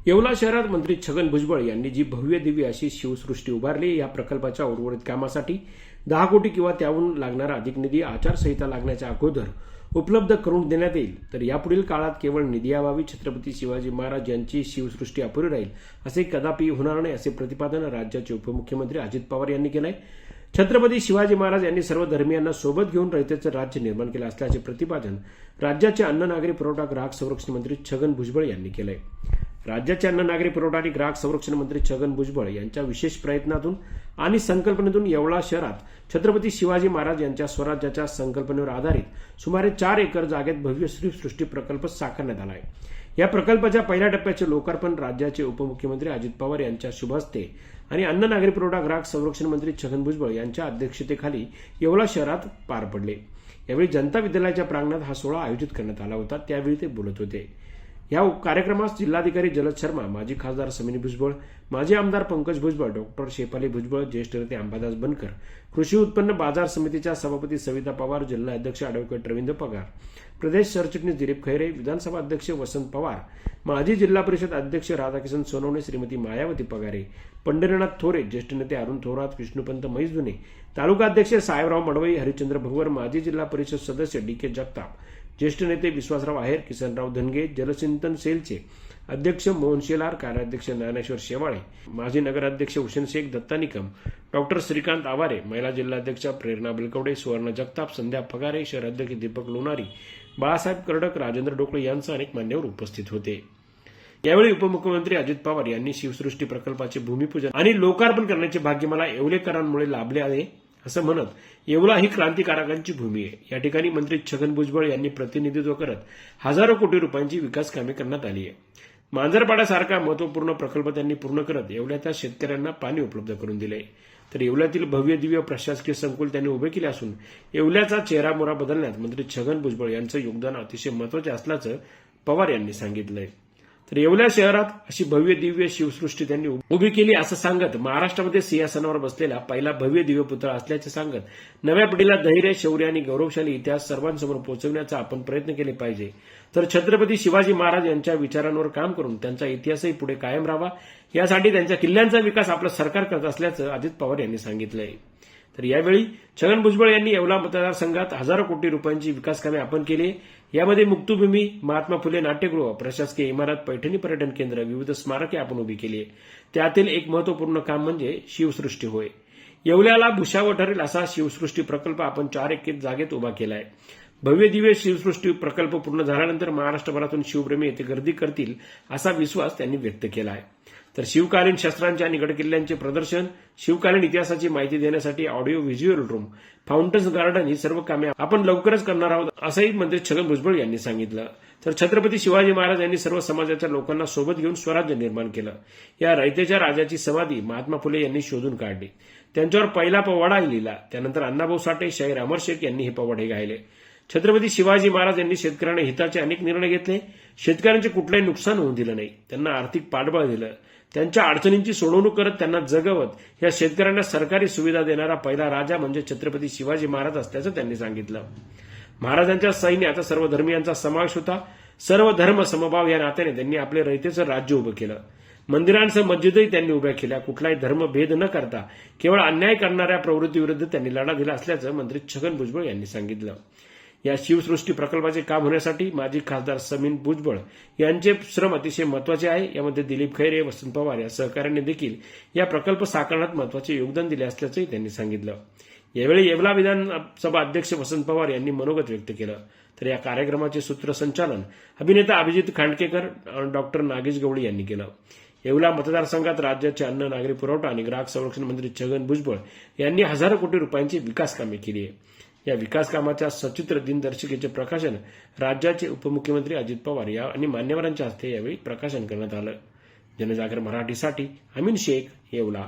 येवला शहरात मंत्री छगन भुजबळ यांनी जी भव्य दिव्य अशी शिवसृष्टी उभारली, या प्रकल्पाच्या उर्वरित कामासाठी 10 कोटी किंवा त्याहून लागणारा अधिक निधी आचारसंहिता लागण्याच्या अगोदर उपलब्ध करून देण्यात येईल. तर यापुढील काळात केवळ निधीअभावी छत्रपती शिवाजी महाराज यांची शिवसृष्टी अपुरी राहील असे कदापि होणार नाही, असे प्रतिपादन राज्याचे उपमुख्यमंत्री अजित पवार यांनी केलं आहे. छत्रपती शिवाजी महाराज यांनी सर्व धर्मियांना सोबत घेऊन रयतेचं राज्य निर्माण केलं असल्याचे प्रतिपादन राज्याचे अन्न नागरी पुरवठा ग्राहक संरक्षण मंत्री छगन भुजबळ यांनी केलंय. राज्याचे अन्न नागरी पुरवठा आणि ग्राहक संरक्षण मंत्री छगन भुजबळ यांच्या विशेष प्रयत्नातून आणि संकल्पनेतून येवला शहरात छत्रपती शिवाजी महाराज यांच्या स्वराज्याच्या संकल्पनेवर आधारित सुमारे 4 एकर जागेत भव्य श्रीसृष्टी प्रकल्प साकारण्यात आला आहे. या प्रकल्पाच्या पहिल्या टप्प्याचे लोकार्पण राज्याचे उपमुख्यमंत्री अजित पवार यांच्या शुभ हस्ते आणि अन्न नागरी पुरवठा ग्राहक संरक्षण मंत्री छगन भुजबळ यांच्या अध्यक्षतेखाली येवला शहरात पार पडले. यावेळी जनता विद्यालयाच्या प्रांगणात हा सोहळा आयोजित करण्यात आला होता. त्यावेळी ते बोलत होते. या कार्यक्रमास जिल्हाधिकारी जलद शर्मा, माजी खासदार समिनी भुजबळ, माजी आमदार पंकज भुजबळ, डॉक्टर शेफाली भुजबळ, ज्येष्ठ नेते अंबादास बनकर, कृषी उत्पन्न बाजार समितीच्या सभापती सविता पवार, जिल्हा अध्यक्ष अॅडव्होकेट रवींद्र पगार, प्रदेश सरचिटणीस दिलीप खैरे, विधानसभा अध्यक्ष वसंत पवार, माजी जिल्हा परिषद अध्यक्ष राधाकिशन सोनवणे, श्रीमती मायावती पगारे, पंढरीनाथ थोरे, ज्येष्ठ नेते अरुण थोरात, विष्णुपंत म्हैसदुने, तालुका अध्यक्ष साहेबराव मडवई, हरिश्चंद्र भगवर, माजी जिल्हा परिषद सदस्य डी.के. जगताप, ज्येष्ठ नेते विश्वासराव आहेर, किसनराव धनगे, जलसिंचन सेलचे अध्यक्ष मोहन शेलार, कार्याध्यक्ष ज्ञानेश्वर शेवाळे, माजी नगराध्यक्ष हुसेन शेख दत्ता निकम, डॉक्टर श्रीकांत आवारे, महिला जिल्हाध्यक्षा प्रेरणा बिलकवडे, सुवर्ण जगताप, संध्या पगारे, शहराध्यक्ष दीपक लोणारी, बाळासाहेब कर्डक, राजेंद्र डोकळे यांसह अनेक मान्यवर उपस्थित होते. यावेळी उपमुख्यमंत्री अजित पवार यांनी शिवसृष्टी प्रकल्पाचे भूमिपूजन आणि लोकार्पण करण्याचे भाग्य मला येवलेकरांमुळे लाभले आहे असं म्हणत, येवला ही क्रांतिकारकांची भूमी आहे. या ठिकाणी मंत्री छगन भुजबळ यांनी प्रतिनिधित्व करत हजारो कोटी रुपयांची विकास कामे करण्यात आली आहे. मांजरपाड्यासारखा महत्वपूर्ण प्रकल्प त्यांनी पूर्ण करत येवल्याच्या शेतकऱ्यांना पाणी उपलब्ध करून दिले. तर येवल्यातील भव्य दिव्य प्रशासकीय संकुल त्यांनी उभे केले असून येवल्याचा चेहरामोहरा बदलण्यात मंत्री छगन भुजबळ यांचं योगदान अतिशय महत्वाचे असल्याचं पवार यांनी सांगितलंय. तर येवल्या शहरात अशी भव्य दिव्य शिवसृष्टी त्यांनी उभी केली असं सांगत, महाराष्ट्रामध्ये सिंहासनावर बसलेला पहिला भव्य दिव्य पुतळा असल्याचे सांगत नव्या पिढीला धैर्य, शौर्य आणि गौरवशाली इतिहास सर्वांसमोर पोहोचवण्याचा आपण प्रयत्न केले पाहिजे. तर छत्रपती शिवाजी महाराज यांच्या विचारांवर काम करून त्यांचा इतिहासही पुढे कायम राहावा, यासाठी त्यांच्या किल्ल्यांचा विकास आपलं सरकार करत असल्याचं अजित पवार यांनी सांगितलंय. तर यावेळी छगन भुजबळ यांनी येवला मतदारसंघात हजारो कोटी रुपयांची विकास कामे आपण केली. यामध्ये मुक्तभूमी, महात्मा फुले नाट्यगृह, प्रशासकीय इमारत, पैठणी पर्यटन केंद्र, विविध स्मारके आपण उभी केली आहे. त्यातील एक महत्वपूर्ण काम म्हणजे शिवसृष्टी होय. येवल्याला भुसावळ ठरेल असा शिवसृष्टी प्रकल्प आपण 4 एकर जागेत उभा केला आहे. भव्य दिव्य शिवसृष्टी प्रकल्प पूर्ण झाल्यानंतर महाराष्ट्रभरातून शिवप्रेमी येथे गर्दी करतील असा विश्वास त्यांनी व्यक्त केला आहे. तर शिवकालीन शस्त्रांचे आणि गडकिल्ल्यांचे प्रदर्शन, शिवकालीन इतिहासाची माहिती देण्यासाठी ऑडिओ व्हिज्युअल रूम, फाउंटन्स गार्डन ही सर्व कामे आपण लवकरच करणार आहोत असंही मंत्री छगन भुजबळ यांनी सांगितलं. तर छत्रपती शिवाजी महाराज यांनी सर्व समाजाच्या लोकांना सोबत घेऊन स्वराज्य निर्माण केलं. या रयतेच्या राजाची समाधी महात्मा फुले यांनी शोधून काढली. त्यांच्यावर पहिला पोवाडाही लिहिला. त्यानंतर अण्णाभाऊ साठे, शाहीर अमर शेख यांनी हे पोवाडे गायले. छत्रपती शिवाजी महाराज यांनी शेतकऱ्यांना हिताचे अनेक निर्णय घेतले. शेतकऱ्यांचे कुठलंही नुकसान होऊ दिलं नाही. त्यांना आर्थिक पाठबळ दिलं. त्यांच्या अडचणींची सोडवणूक करत त्यांना जगवत या शेतकऱ्यांना सरकारी सुविधा देणारा पहिला राजा म्हणजे छत्रपती शिवाजी महाराज असल्याचं त्यांनी सांगितलं. महाराजांच्या सैन्यात सर्व धर्मियांचा समावेश होता. सर्व धर्म समभाव या नात्याने त्यांनी आपले रयतेचं राज्य उभं केलं. मंदिरांसह मस्जिदही त्यांनी उभ्या केल्या. कुठलाही धर्मभेद न करता केवळ अन्याय करणाऱ्या प्रवृत्तीविरुद्ध त्यांनी लढा दिला असल्याचं मंत्री छगन भुजबळ यांनी सांगितलं. या शिवसृष्टी प्रकल्पाचे काम होण्यासाठी माजी खासदार समीन भुजबळ यांचे श्रम अतिशय महत्वाचे आहे. यामध्ये दिलीप खैरे, वसंत पवार या सहकाऱ्यांनी देखील या प्रकल्प साकारण्यात महत्वाचे योगदान दिले असल्याचंही त्यांनी सांगितलं. यावेळी येवला विधानसभा अध्यक्ष वसंत पवार यांनी मनोगत व्यक्त केलं. तर या कार्यक्रमाचे सूत्रसंचालन अभिनेता अभिजित खांडकेकर, डॉक्टर नागेश गवळी यांनी केलं. येवला मतदारसंघात राज्याचे अन्न नागरी पुरवठा आणि ग्राहक संरक्षण मंत्री छगन भुजबळ यांनी हजारो कोटी रुपयांची विकास कामे केली आहे. या विकास कामाच्या सचित्र दिनदर्शिकेचे प्रकाशन राज्याचे उपमुख्यमंत्री अजित पवार आणि मान्यवरांच्या हस्ते यावेळी प्रकाशन करण्यात आलं. जनजागर मराठीसाठी अमीन शेख, येवला.